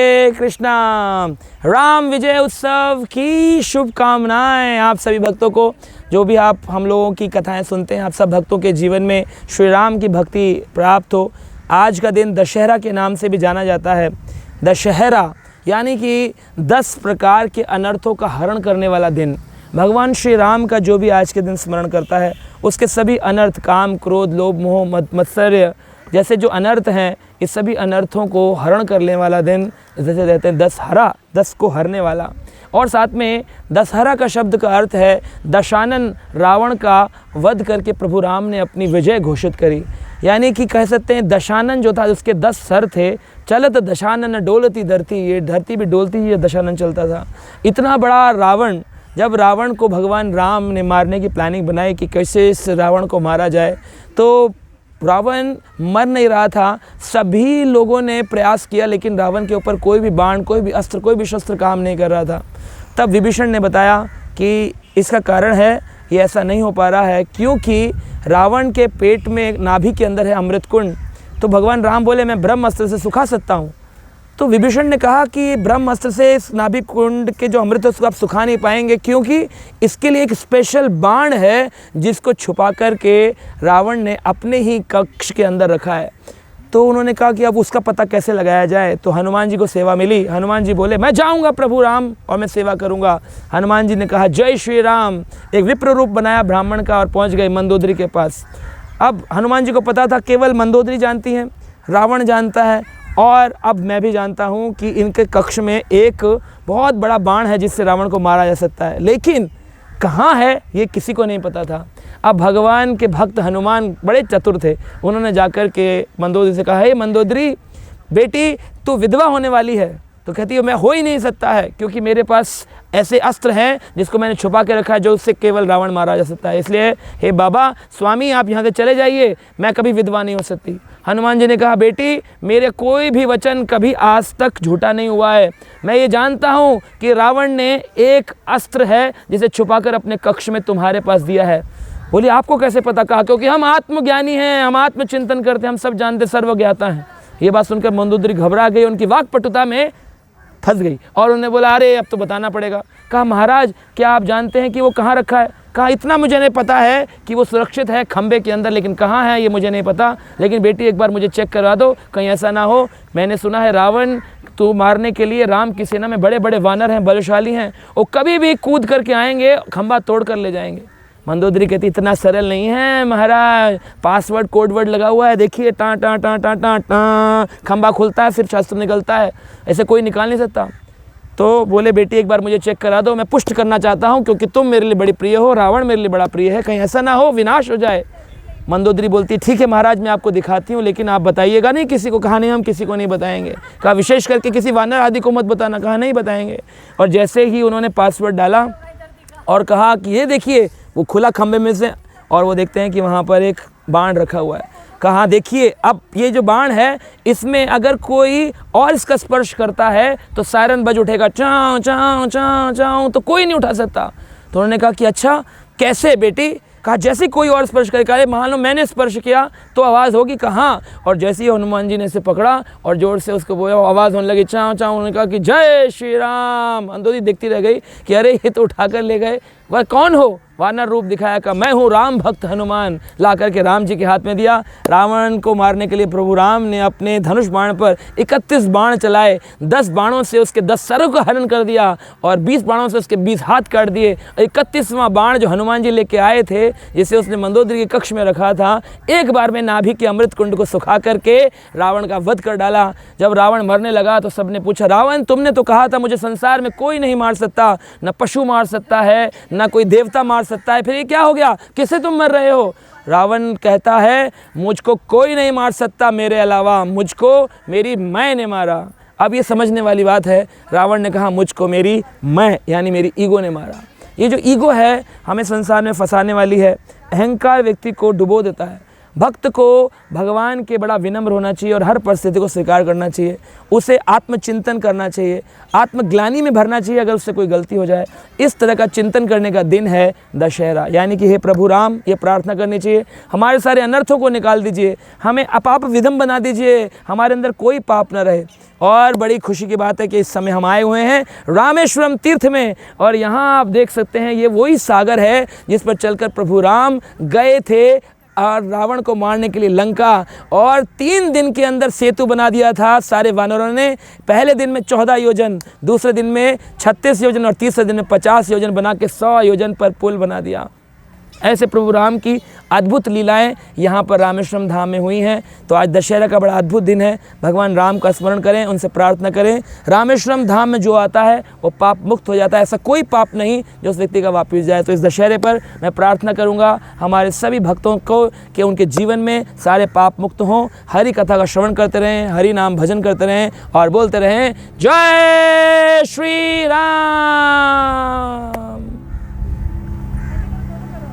कृष्णा। राम विजय उत्सव की शुभकामनाएं आप सभी भक्तों को। जो भी आप हम लोगों की कथाएं सुनते हैं, आप सब भक्तों के जीवन में श्री राम की भक्ति प्राप्त हो। आज का दिन दशहरा के नाम से भी जाना जाता है। दशहरा यानी कि 10 प्रकार के अनर्थों का हरण करने वाला दिन। भगवान श्री राम का जो भी आज के दिन स्मरण करता है, उसके सभी अनर्थ, काम, क्रोध, लोभ, मोह, मत्सर्य जैसे जो अनर्थ हैं, इस सभी अनर्थों को हरण करने वाला दिन जैसे कहते हैं दशहरा, 10 को हरने वाला। और साथ में दशहरा का शब्द का अर्थ है दशानन, रावण का वध करके प्रभु राम ने अपनी विजय घोषित करी। यानी कि कह सकते हैं दशानन जो था, उसके 10 सर थे। चलत दशानन डोलती धरती, ये धरती भी डोलती ही दशानन चलता था। इतना बड़ा रावण, जब रावण को भगवान राम ने मारने की प्लानिंग बनाई कि कैसे इस रावण को मारा जाए, तो रावण मर नहीं रहा था। सभी लोगों ने प्रयास किया, लेकिन रावण के ऊपर कोई भी बाण, कोई भी अस्त्र, कोई भी शस्त्र काम नहीं कर रहा था। तब विभीषण ने बताया कि इसका कारण है, ये ऐसा नहीं हो पा रहा है क्योंकि रावण के पेट में, नाभि के अंदर है अमृत कुंड। तो भगवान राम बोले मैं ब्रह्म अस्त्र से सुखा सकता हूँ। तो विभीषण ने कहा कि ब्रह्म अस्त्र से इस नाभि कुंड के जो अमृत है उसको आप सुखा नहीं पाएंगे, क्योंकि इसके लिए एक स्पेशल बाण है जिसको छुपा करके रावण ने अपने ही कक्ष के अंदर रखा है। तो उन्होंने कहा कि अब उसका पता कैसे लगाया जाए। तो हनुमान जी को सेवा मिली। हनुमान जी बोले मैं जाऊंगा प्रभु राम और मैं सेवा करूंगा। हनुमान जी ने कहा जय श्री राम, एक विप्र रूप बनाया ब्राह्मण का और पहुंच गए मंदोदरी के पास। अब हनुमान जी को पता था केवल मंदोदरी जानती हैं, रावण जानता है, और अब मैं भी जानता हूँ कि इनके कक्ष में एक बहुत बड़ा बाण है जिससे रावण को मारा जा सकता है, लेकिन कहाँ है ये किसी को नहीं पता था। अब भगवान के भक्त हनुमान बड़े चतुर थे। उन्होंने जाकर के मंदोदरी से कहा हे मंदोदरी बेटी, तू विधवा होने वाली है। तो कहती है मैं हो ही नहीं सकता है, क्योंकि मेरे पास ऐसे अस्त्र हैं जिसको मैंने छुपा के रखा है, जो उससे केवल रावण मारा जा सकता है। इसलिए हे बाबा स्वामी आप यहाँ से चले जाइए, मैं कभी विधवा नहीं हो सकती। हनुमान जी ने कहा बेटी, मेरे कोई भी वचन कभी आज तक झूठा नहीं हुआ है। मैं ये जानता हूँ कि रावण ने एक अस्त्र है जिसे छुपाकर अपने कक्ष में तुम्हारे पास दिया है। बोली आपको कैसे पता? कहा क्योंकि हम आत्मज्ञानी हैं, हम आत्मचिंतन करते हैं, हम सब जानते, सर्वज्ञाता हैं। ये बात सुनकर मंदोदरी घबरा गई, उनकी वाक्पटुता में फंस गई और उन्होंने बोला अरे अब तो बताना पड़ेगा। कहा महाराज क्या आप जानते हैं कि वो कहाँ रखा है? कहा इतना मुझे नहीं पता है कि वो सुरक्षित है खंबे के अंदर, लेकिन कहाँ है ये मुझे नहीं पता। लेकिन बेटी एक बार मुझे चेक करवा दो, कहीं ऐसा ना हो। मैंने सुना है रावण तो मारने के लिए राम की सेना में बड़े बड़े वानर हैं, बलशाली हैं, वो कभी भी कूद करके आएंगे, खंबा तोड़ कर ले जाएंगे। मंदोदरी कहती इतना सरल नहीं है महाराज, पासवर्ड कोडवर्ड लगा हुआ है, देखिए टा टा टा टा टा टा, खंबा खुलता है फिर शस्त्र निकलता है, ऐसे कोई निकाल नहीं सकता। तो बोले बेटी एक बार मुझे चेक करा दो, मैं पुष्ट करना चाहता हूँ, क्योंकि तुम मेरे लिए बड़ी प्रिय हो, रावण मेरे लिए बड़ा प्रिय है, कहीं ऐसा ना हो विनाश हो जाए। मंदोदरी बोलती ठीक है महाराज मैं आपको दिखाती हूँ, लेकिन आप बताइएगा नहीं किसी को। कहा नहीं हम किसी को नहीं बताएंगे। कहा विशेष करके किसी वानर आदि को मत बताना। कहा नहीं बताएंगे। और जैसे ही उन्होंने पासवर्ड डाला और कहा कि ये देखिए, वो खुला खंबे में से और वो देखते हैं कि वहाँ पर एक बाण रखा हुआ है। कहा देखिए अब ये जो बाण है इसमें अगर कोई और इसका स्पर्श करता है तो सायरन बज उठेगा, चाँ चाँ चाँ चाँ, तो कोई नहीं उठा सकता। तो उन्होंने कहा कि अच्छा कैसे बेटी? कहा जैसे कोई और स्पर्श करेगा, मान लो मैंने स्पर्श किया तो आवाज़ होगी कहाँ? और जैसे ही हनुमान जी ने इसे पकड़ा और जोर से उसको बोला, आवाज़ होने लगी चाँ चाँ। उन्होंने कहा कि जय श्री राम। मंदोदरी देखती रह गई कि अरे ये तो उठा कर ले गए। वह कौन हो? वानर रूप दिखाया। का मैं हूँ राम भक्त हनुमान। ला करके राम जी के हाथ में दिया। रावण को मारने के लिए प्रभु राम ने अपने धनुष बाण पर 31 बाण चलाए। 10 बाणों से उसके 10 सरों का हरण कर दिया और 20 बाणों से उसके 20 हाथ काट दिए। 31वां बाण जो हनुमान जी लेके आए थे, जिसे उसने मंदोदरी के कक्ष में रखा था, एक बार में नाभि के अमृत कुंड को सुखा करके रावण का वध कर डाला। जब रावण मरने लगा तो सबने पूछा रावण तुमने तो कहा था मुझे संसार में कोई नहीं मार सकता, न पशु मार सकता है न कोई देवता मार सकता है, फिर ये क्या हो गया? किससे तुम मर रहे हो? रावण कहता है मुझको कोई नहीं मार सकता मेरे अलावा, मुझको मेरी मैं ने मारा। अब ये समझने वाली बात है। रावण ने कहा मुझको मेरी मैं यानी मेरी ईगो ने मारा। ये जो ईगो है हमें संसार में फंसाने वाली है। अहंकार व्यक्ति को डुबो देता है। भक्त को भगवान के बड़ा विनम्र होना चाहिए और हर परिस्थिति को स्वीकार करना चाहिए, उसे आत्मचिंतन करना चाहिए, आत्मग्लानि में भरना चाहिए अगर उससे कोई गलती हो जाए। इस तरह का चिंतन करने का दिन है दशहरा। यानी कि हे प्रभु राम, ये प्रार्थना करनी चाहिए, हमारे सारे अनर्थों को निकाल दीजिए, हमें अपाप विधम बना दीजिए, हमारे अंदर कोई पाप न रहे। और बड़ी खुशी की बात है कि इस समय हम आए हुए हैं रामेश्वरम तीर्थ में, और यहाँ आप देख सकते हैं ये वही सागर है जिस पर चलकर प्रभु राम गए थे और रावण को मारने के लिए लंका, और 3 दिन के अंदर सेतु बना दिया था सारे वानरों ने। पहले दिन में 14 योजन, दूसरे दिन में 36 योजन और तीसरे दिन में 50 योजन बना के 100 योजन पर पुल बना दिया। ऐसे प्रभु राम की अद्भुत लीलाएं यहाँ पर रामेश्वरम धाम में हुई हैं। तो आज दशहरा का बड़ा अद्भुत दिन है, भगवान राम का स्मरण करें, उनसे प्रार्थना करें। रामेश्वरम धाम में जो आता है वो पाप मुक्त हो जाता है, ऐसा कोई पाप नहीं जो उस व्यक्ति का वापस जाए। तो इस दशहरे पर मैं प्रार्थना करूँगा हमारे सभी भक्तों को कि उनके जीवन में सारे पाप मुक्त हों, हरि कथा का श्रवण करते रहें, हरि नाम भजन करते रहें और बोलते रहें जय श्री राम।